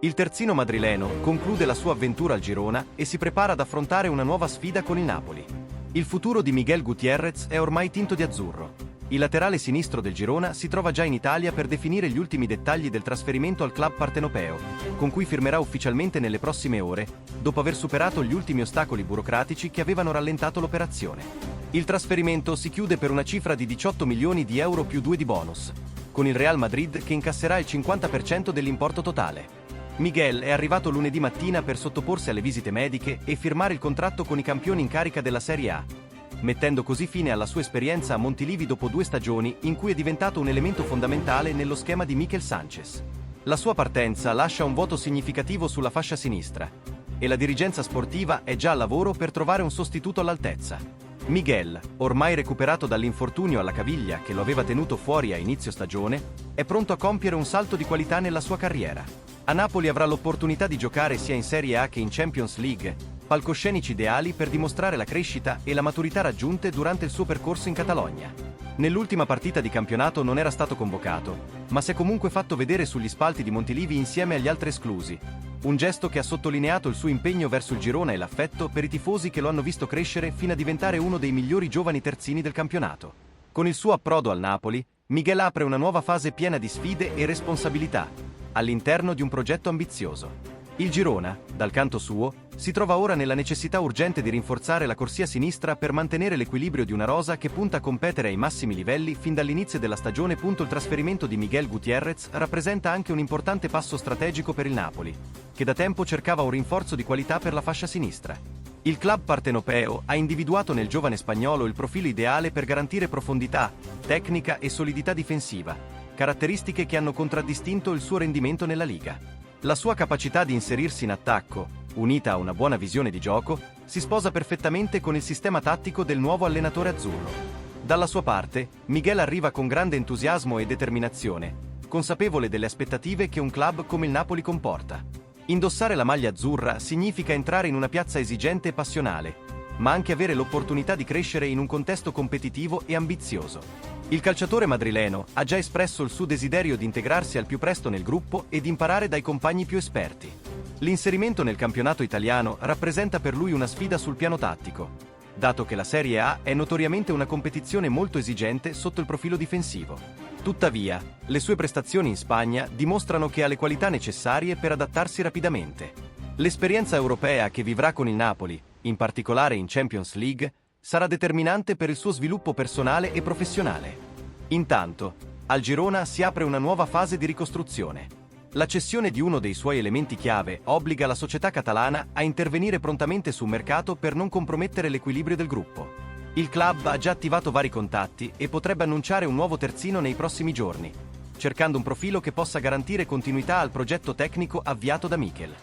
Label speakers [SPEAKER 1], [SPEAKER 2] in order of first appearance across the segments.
[SPEAKER 1] Il terzino madrileno conclude la sua avventura al Girona e si prepara ad affrontare una nuova sfida con il Napoli. Il futuro di Miguel Gutiérrez è ormai tinto di azzurro. Il laterale sinistro del Girona si trova già in Italia per definire gli ultimi dettagli del trasferimento al club partenopeo, con cui firmerà ufficialmente nelle prossime ore, dopo aver superato gli ultimi ostacoli burocratici che avevano rallentato l'operazione. Il trasferimento si chiude per una cifra di 18 milioni di euro più 2 di bonus, con il Real Madrid che incasserà il 50% dell'importo totale. Miguel è arrivato lunedì mattina per sottoporsi alle visite mediche e firmare il contratto con i campioni in carica della Serie A, mettendo così fine alla sua esperienza a Montilivi dopo 2 stagioni in cui è diventato un elemento fondamentale nello schema di Mikel Sanchez. La sua partenza lascia un vuoto significativo sulla fascia sinistra e la dirigenza sportiva è già al lavoro per trovare un sostituto all'altezza. Miguel, ormai recuperato dall'infortunio alla caviglia che lo aveva tenuto fuori a inizio stagione, è pronto a compiere un salto di qualità nella sua carriera. A Napoli avrà l'opportunità di giocare sia in Serie A che in Champions League, palcoscenici ideali per dimostrare la crescita e la maturità raggiunte durante il suo percorso in Catalogna. Nell'ultima partita di campionato non era stato convocato, ma si è comunque fatto vedere sugli spalti di Montilivi insieme agli altri esclusi, un gesto che ha sottolineato il suo impegno verso il Girona e l'affetto per i tifosi che lo hanno visto crescere fino a diventare uno dei migliori giovani terzini del campionato. Con il suo approdo al Napoli, Miguel apre una nuova fase piena di sfide e responsabilità, all'interno di un progetto ambizioso. Il Girona, dal canto suo, si trova ora nella necessità urgente di rinforzare la corsia sinistra per mantenere l'equilibrio di una rosa che punta a competere ai massimi livelli fin dall'inizio della stagione. Il trasferimento di Miguel Gutiérrez rappresenta anche un importante passo strategico per il Napoli, che da tempo cercava un rinforzo di qualità per la fascia sinistra. Il club partenopeo ha individuato nel giovane spagnolo il profilo ideale per garantire profondità, tecnica e solidità difensiva, caratteristiche che hanno contraddistinto il suo rendimento nella Liga. La sua capacità di inserirsi in attacco, unita a una buona visione di gioco, si sposa perfettamente con il sistema tattico del nuovo allenatore azzurro. Dalla sua parte, Miguel arriva con grande entusiasmo e determinazione, consapevole delle aspettative che un club come il Napoli comporta. Indossare la maglia azzurra significa entrare in una piazza esigente e passionale, ma anche avere l'opportunità di crescere in un contesto competitivo e ambizioso. Il calciatore madrileno ha già espresso il suo desiderio di integrarsi al più presto nel gruppo e di imparare dai compagni più esperti. L'inserimento nel campionato italiano rappresenta per lui una sfida sul piano tattico, dato che la Serie A è notoriamente una competizione molto esigente sotto il profilo difensivo. Tuttavia, le sue prestazioni in Spagna dimostrano che ha le qualità necessarie per adattarsi rapidamente. L'esperienza europea che vivrà con il Napoli, in particolare in Champions League, sarà determinante per il suo sviluppo personale e professionale. Intanto, al Girona si apre una nuova fase di ricostruzione. La cessione di uno dei suoi elementi chiave obbliga la società catalana a intervenire prontamente sul mercato per non compromettere l'equilibrio del gruppo. Il club ha già attivato vari contatti e potrebbe annunciare un nuovo terzino nei prossimi giorni, cercando un profilo che possa garantire continuità al progetto tecnico avviato da Mikel.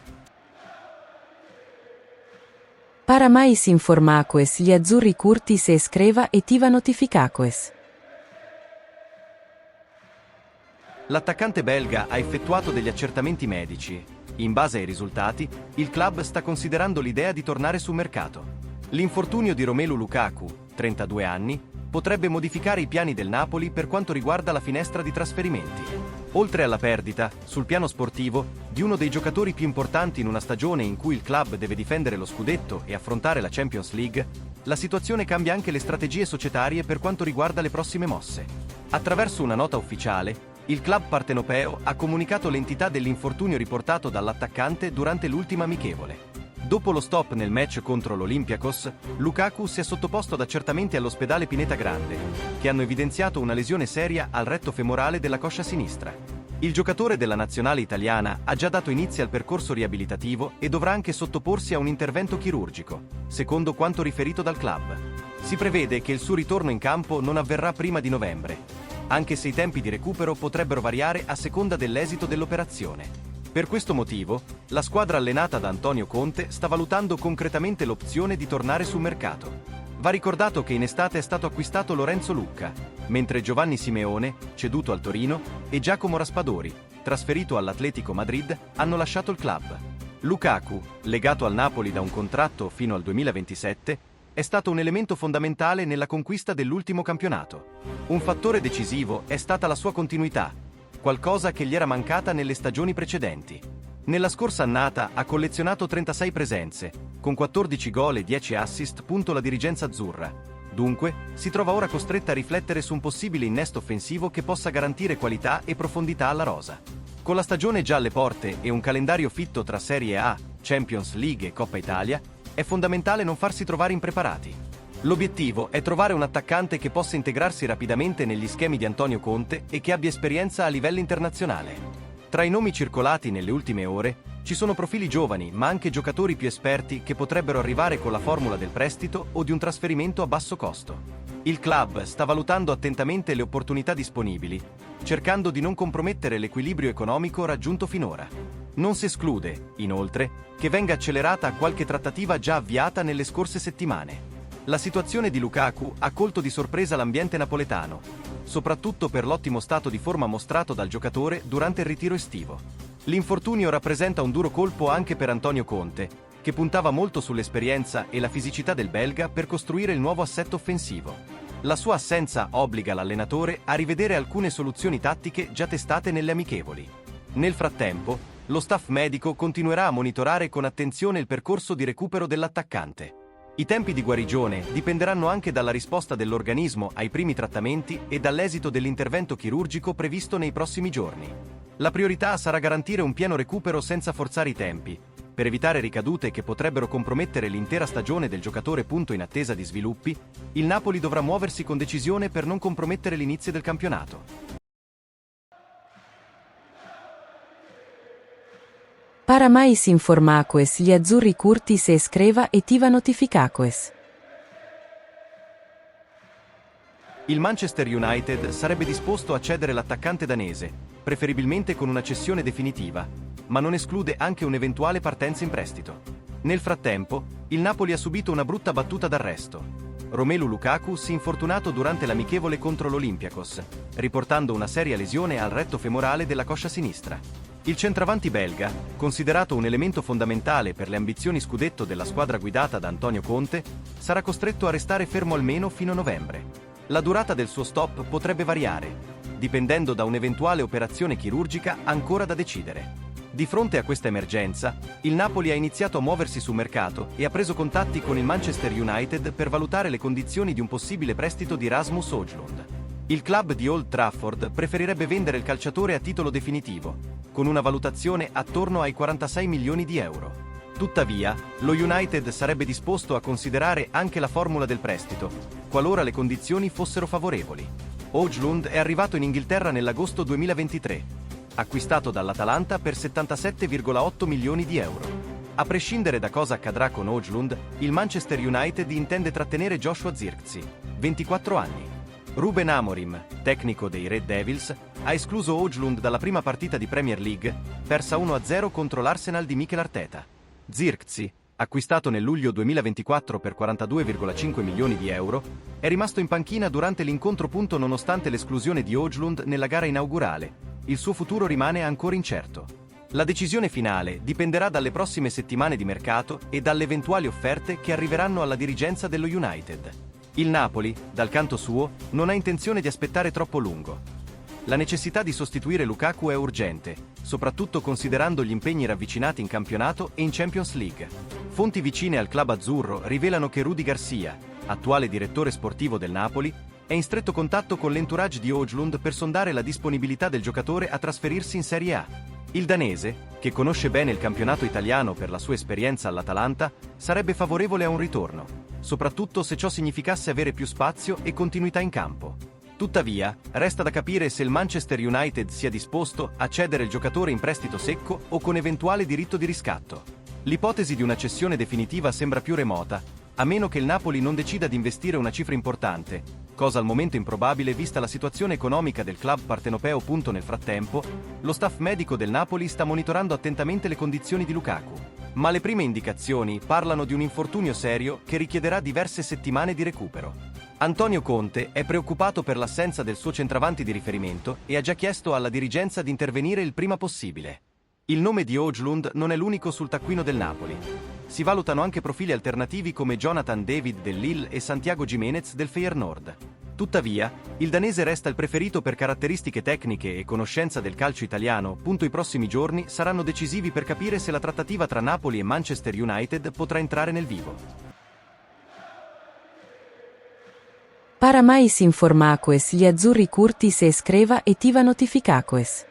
[SPEAKER 2] Para mais informações, gli azzurri curti se escreva e tiva notificações.
[SPEAKER 1] L'attaccante belga ha effettuato degli accertamenti medici. In base ai risultati, il club sta considerando l'idea di tornare sul mercato. L'infortunio di Romelu Lukaku, 32 anni, potrebbe modificare i piani del Napoli per quanto riguarda la finestra di trasferimenti. Oltre alla perdita, sul piano sportivo, di uno dei giocatori più importanti in una stagione in cui il club deve difendere lo scudetto e affrontare la Champions League, la situazione cambia anche le strategie societarie per quanto riguarda le prossime mosse. Attraverso una nota ufficiale, il club partenopeo ha comunicato l'entità dell'infortunio riportato dall'attaccante durante l'ultima amichevole. Dopo lo stop nel match contro l'Olympiakos, Lukaku si è sottoposto ad accertamenti all'ospedale Pineta Grande, che hanno evidenziato una lesione seria al retto femorale della coscia sinistra. Il giocatore della nazionale italiana ha già dato inizio al percorso riabilitativo e dovrà anche sottoporsi a un intervento chirurgico, secondo quanto riferito dal club. Si prevede che il suo ritorno in campo non avverrà prima di novembre, anche se i tempi di recupero potrebbero variare a seconda dell'esito dell'operazione. Per questo motivo, la squadra allenata da Antonio Conte sta valutando concretamente l'opzione di tornare sul mercato. Va ricordato che in estate è stato acquistato Lorenzo Lucca, mentre Giovanni Simeone, ceduto al Torino, e Giacomo Raspadori, trasferito all'Atletico Madrid, hanno lasciato il club. Lukaku, legato al Napoli da un contratto fino al 2027, è stato un elemento fondamentale nella conquista dell'ultimo campionato. Un fattore decisivo è stata la sua continuità, qualcosa che gli era mancata nelle stagioni precedenti. Nella scorsa annata ha collezionato 36 presenze, con 14 gol e 10 assist. La dirigenza azzurra, dunque, si trova ora costretta a riflettere su un possibile innesto offensivo che possa garantire qualità e profondità alla rosa. Con la stagione già alle porte e un calendario fitto tra Serie A, Champions League e Coppa Italia, è fondamentale non farsi trovare impreparati. L'obiettivo è trovare un attaccante che possa integrarsi rapidamente negli schemi di Antonio Conte e che abbia esperienza a livello internazionale. Tra i nomi circolati nelle ultime ore ci sono profili giovani, ma anche giocatori più esperti che potrebbero arrivare con la formula del prestito o di un trasferimento a basso costo. Il club sta valutando attentamente le opportunità disponibili, cercando di non compromettere l'equilibrio economico raggiunto finora. Non si esclude, inoltre, che venga accelerata qualche trattativa già avviata nelle scorse settimane. La situazione di Lukaku ha colto di sorpresa l'ambiente napoletano, soprattutto per l'ottimo stato di forma mostrato dal giocatore durante il ritiro estivo. L'infortunio rappresenta un duro colpo anche per Antonio Conte, che puntava molto sull'esperienza e la fisicità del belga per costruire il nuovo assetto offensivo. La sua assenza obbliga l'allenatore a rivedere alcune soluzioni tattiche già testate nelle amichevoli. Nel frattempo, lo staff medico continuerà a monitorare con attenzione il percorso di recupero dell'attaccante. I tempi di guarigione dipenderanno anche dalla risposta dell'organismo ai primi trattamenti e dall'esito dell'intervento chirurgico previsto nei prossimi giorni. La priorità sarà garantire un pieno recupero senza forzare i tempi, per evitare ricadute che potrebbero compromettere l'intera stagione del giocatore. In attesa di sviluppi, il Napoli dovrà muoversi con decisione per non compromettere l'inizio del campionato.
[SPEAKER 2] Para mais informações, gli azzurri curti se escreva e tiva notificações.
[SPEAKER 1] Il Manchester United sarebbe disposto a cedere l'attaccante danese, preferibilmente con una cessione definitiva, ma non esclude anche un'eventuale partenza in prestito. Nel frattempo, il Napoli ha subito una brutta battuta d'arresto. Romelu Lukaku si è infortunato durante l'amichevole contro l'Olympiakos, riportando una seria lesione al retto femorale della coscia sinistra. Il centravanti belga, considerato un elemento fondamentale per le ambizioni scudetto della squadra guidata da Antonio Conte, sarà costretto a restare fermo almeno fino a novembre. La durata del suo stop potrebbe variare, dipendendo da un'eventuale operazione chirurgica ancora da decidere. Di fronte a questa emergenza, il Napoli ha iniziato a muoversi sul mercato e ha preso contatti con il Manchester United per valutare le condizioni di un possibile prestito di Rasmus Højlund. Il club di Old Trafford preferirebbe vendere il calciatore a titolo definitivo, con una valutazione attorno ai 46 milioni di euro. Tuttavia, lo United sarebbe disposto a considerare anche la formula del prestito, qualora le condizioni fossero favorevoli. Højlund è arrivato in Inghilterra nell'agosto 2023, acquistato dall'Atalanta per 77,8 milioni di euro. A prescindere da cosa accadrà con Højlund, il Manchester United intende trattenere Joshua Zirkzee, 24 anni. Ruben Amorim, tecnico dei Red Devils, ha escluso Højlund dalla prima partita di Premier League, persa 1-0 contro l'Arsenal di Mikel Arteta. Zirkzee, acquistato nel luglio 2024 per 42,5 milioni di euro, è rimasto in panchina durante l'incontro. Nonostante l'esclusione di Højlund nella gara inaugurale, il suo futuro rimane ancora incerto. La decisione finale dipenderà dalle prossime settimane di mercato e dalle eventuali offerte che arriveranno alla dirigenza dello United. Il Napoli, dal canto suo, non ha intenzione di aspettare troppo lungo. La necessità di sostituire Lukaku è urgente, soprattutto considerando gli impegni ravvicinati in campionato e in Champions League. Fonti vicine al club azzurro rivelano che Rudi Garcia, attuale direttore sportivo del Napoli, è in stretto contatto con l'entourage di Højlund per sondare la disponibilità del giocatore a trasferirsi in Serie A. Il danese, che conosce bene il campionato italiano per la sua esperienza all'Atalanta, sarebbe favorevole a un ritorno, soprattutto se ciò significasse avere più spazio e continuità in campo. Tuttavia, resta da capire se il Manchester United sia disposto a cedere il giocatore in prestito secco o con eventuale diritto di riscatto. L'ipotesi di una cessione definitiva sembra più remota, a meno che il Napoli non decida di investire una cifra importante, cosa al momento improbabile vista la situazione economica del club partenopeo. Nel frattempo, lo staff medico del Napoli sta monitorando attentamente le condizioni di Lukaku, ma le prime indicazioni parlano di un infortunio serio che richiederà diverse settimane di recupero. Antonio Conte è preoccupato per l'assenza del suo centravanti di riferimento e ha già chiesto alla dirigenza di intervenire il prima possibile. Il nome di Højlund non è l'unico sul taccuino del Napoli. Si valutano anche profili alternativi come Jonathan David del Lille e Santiago Giménez del Feyenoord. Tuttavia, il danese resta il preferito per caratteristiche tecniche e conoscenza del calcio italiano. I prossimi giorni saranno decisivi per capire se la trattativa tra Napoli e Manchester United potrà entrare nel vivo.
[SPEAKER 2] Para mais informações, gli azzurri curti se escreva e tiva notificações.